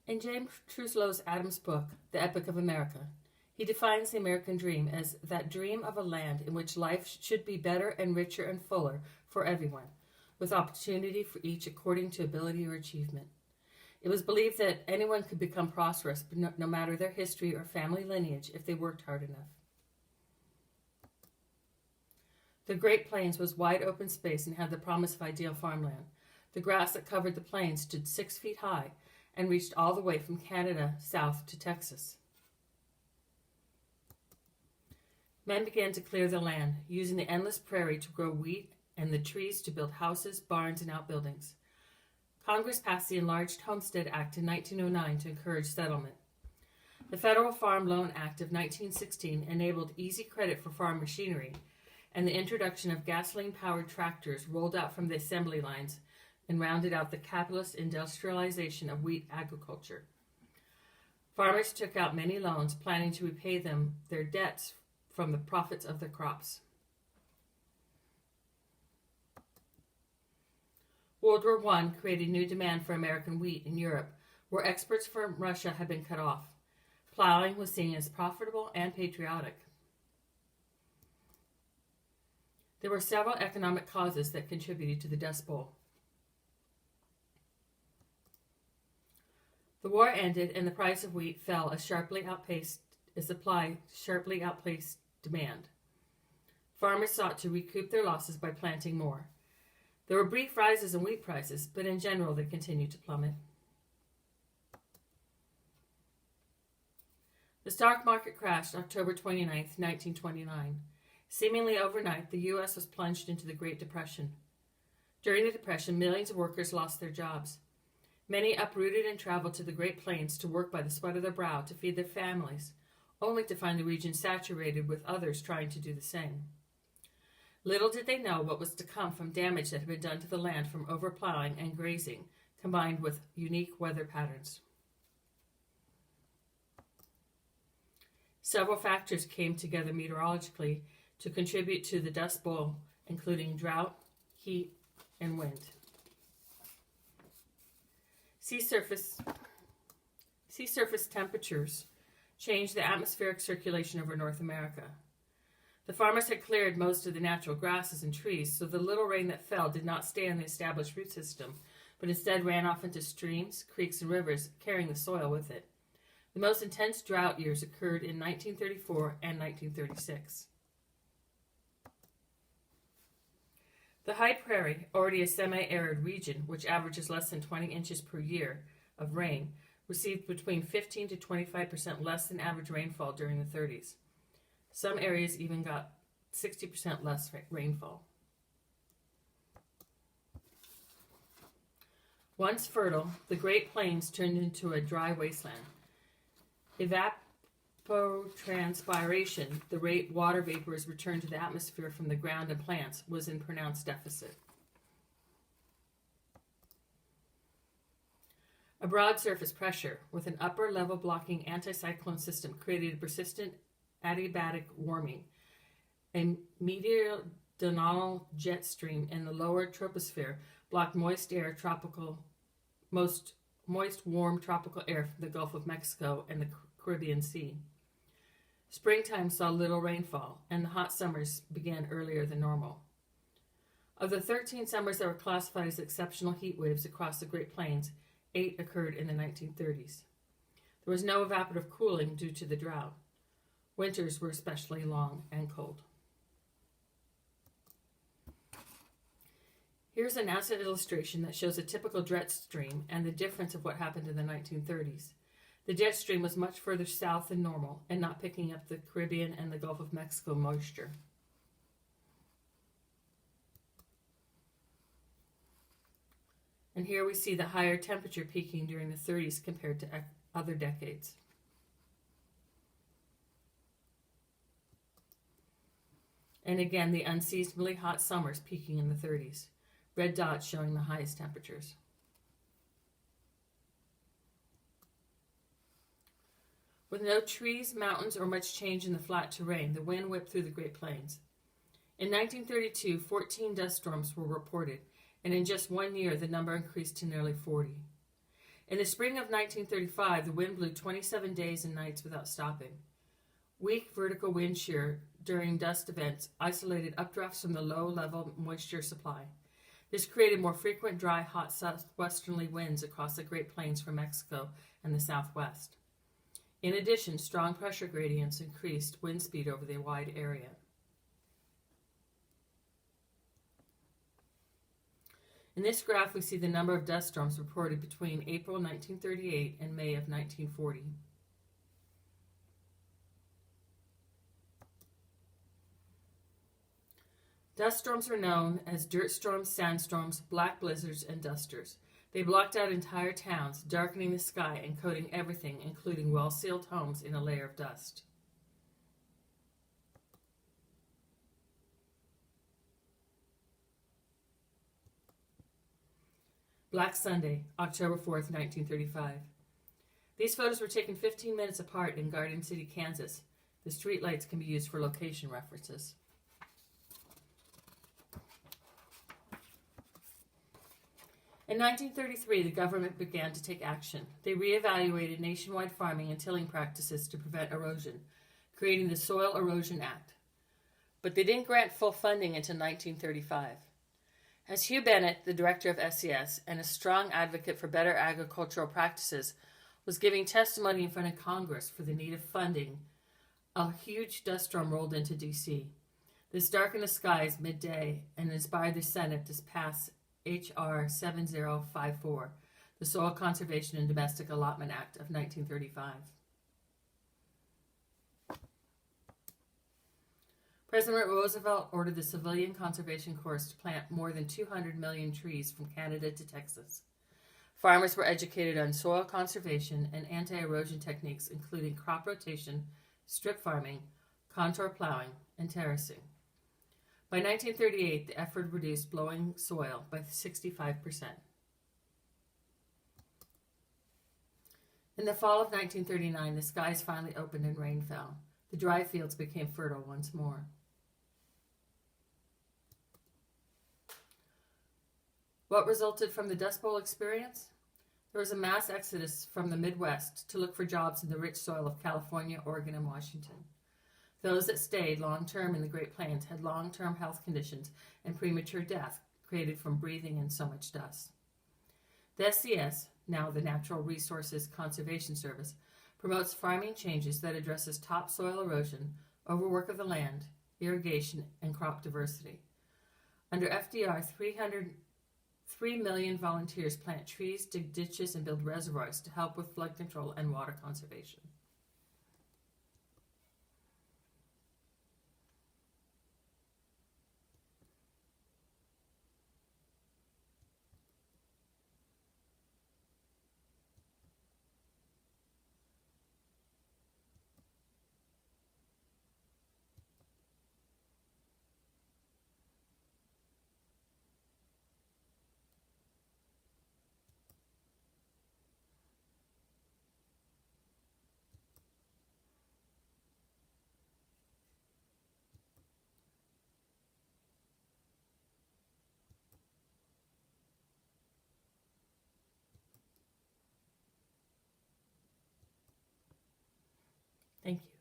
In James Truslow's Adams book, The Epic of America, he defines the American dream as that dream of a land in which life should be better and richer and fuller for everyone, with opportunity for each according to ability or achievement. It was believed that anyone could become prosperous, no matter their history or family lineage, if they worked hard enough. The Great Plains was wide open space and had the promise of ideal farmland. The grass that covered the plains stood 6 feet high and reached all the way from Canada south to Texas. Men began to clear the land, using the endless prairie to grow wheat and the trees to build houses, barns, and outbuildings. Congress passed the Enlarged Homestead Act in 1909 to encourage settlement. The Federal Farm Loan Act of 1916 enabled easy credit for farm machinery, and the introduction of gasoline-powered tractors rolled out from the assembly lines and rounded out the capitalist industrialization of wheat agriculture. Farmers took out many loans, planning to repay them their debts from the profits of their crops. World War I created new demand for American wheat in Europe, where exports from Russia had been cut off. Plowing was seen as profitable and patriotic. There were several economic causes that contributed to the Dust Bowl. The war ended and the price of wheat fell as supply sharply outpaced demand. Farmers sought to recoup their losses by planting more. There were brief rises in wheat prices, but in general they continued to plummet. The stock market crashed October 29, 1929. Seemingly overnight, the U.S. was plunged into the Great Depression. During the Depression, millions of workers lost their jobs. Many uprooted and traveled to the Great Plains to work by the sweat of their brow to feed their families, only to find the region saturated with others trying to do the same. Little did they know what was to come from damage that had been done to the land from overplowing and grazing, combined with unique weather patterns. Several factors came together meteorologically to contribute to the Dust Bowl, including drought, heat, and wind. Sea surface temperatures changed the atmospheric circulation over North America. The farmers had cleared most of the natural grasses and trees, so the little rain that fell did not stay in the established root system, but instead ran off into streams, creeks, and rivers, carrying the soil with it. The most intense drought years occurred in 1934 and 1936. The high prairie, already a semi-arid region, which averages less than 20 inches per year of rain, received between 15 to 25% less than average rainfall during the 30s. Some areas even got 60% less rainfall. Once fertile, the Great Plains turned into a dry wasteland. Evapotranspiration, the rate water vapors returned to the atmosphere from the ground and plants, was in pronounced deficit. A broad surface pressure with an upper level blocking anticyclone system created a persistent adiabatic warming. A meridional jet stream in the lower troposphere blocked moist, warm tropical air from the Gulf of Mexico and the Caribbean Sea. Springtime saw little rainfall, and the hot summers began earlier than normal. Of the 13 summers that were classified as exceptional heat waves across the Great Plains, 8 occurred in the 1930s. There was no evaporative cooling due to the drought. Winters were especially long and cold. Here's a NASA illustration that shows a typical jet stream and the difference of what happened in the 1930s. The jet stream was much further south than normal and not picking up the Caribbean and the Gulf of Mexico moisture. And here we see the higher temperature peaking during the 30s compared to other decades. And again, the unseasonably hot summers peaking in the 30s. Red dots showing the highest temperatures. With no trees, mountains, or much change in the flat terrain, the wind whipped through the Great Plains. In 1932, 14 dust storms were reported, and in just 1 year, the number increased to nearly 40. In the spring of 1935, the wind blew 27 days and nights without stopping. Weak vertical wind shear during dust events isolated updrafts from the low-level moisture supply. This created more frequent dry, hot southwesterly winds across the Great Plains from Mexico and the southwest. In addition, strong pressure gradients increased wind speed over the wide area. In this graph, we see the number of dust storms reported between April 1938 and May of 1940. Dust storms are known as dirt storms, sandstorms, black blizzards, and dusters. They blocked out entire towns, darkening the sky and coating everything, including well-sealed homes, in a layer of dust. Black Sunday, October 4th, 1935. These photos were taken 15 minutes apart in Garden City, Kansas. The streetlights can be used for location references. In 1933, the government began to take action. They reevaluated nationwide farming and tilling practices to prevent erosion, creating the Soil Erosion Act. But they didn't grant full funding until 1935. As Hugh Bennett, the director of SES and a strong advocate for better agricultural practices, was giving testimony in front of Congress for the need of funding, a huge dust storm rolled into D.C. This darkened the skies midday and inspired the Senate to pass H.R. 7054, the Soil Conservation and Domestic Allotment Act of 1935. President Roosevelt ordered the Civilian Conservation Corps to plant more than 200 million trees from Canada to Texas. Farmers were educated on soil conservation and anti-erosion techniques, including crop rotation, strip farming, contour plowing, and terracing. By 1938, the effort reduced blowing soil by 65%. In the fall of 1939, the skies finally opened and rain fell. The dry fields became fertile once more. What resulted from the Dust Bowl experience? There was a mass exodus from the Midwest to look for jobs in the rich soil of California, Oregon, and Washington. Those that stayed long-term in the Great Plains had long-term health conditions and premature death created from breathing in so much dust. The SCS, now the Natural Resources Conservation Service, promotes farming changes that addresses topsoil erosion, overwork of the land, irrigation, and crop diversity. Under FDR, 3 million volunteers plant trees, dig ditches, and build reservoirs to help with flood control and water conservation. Thank you.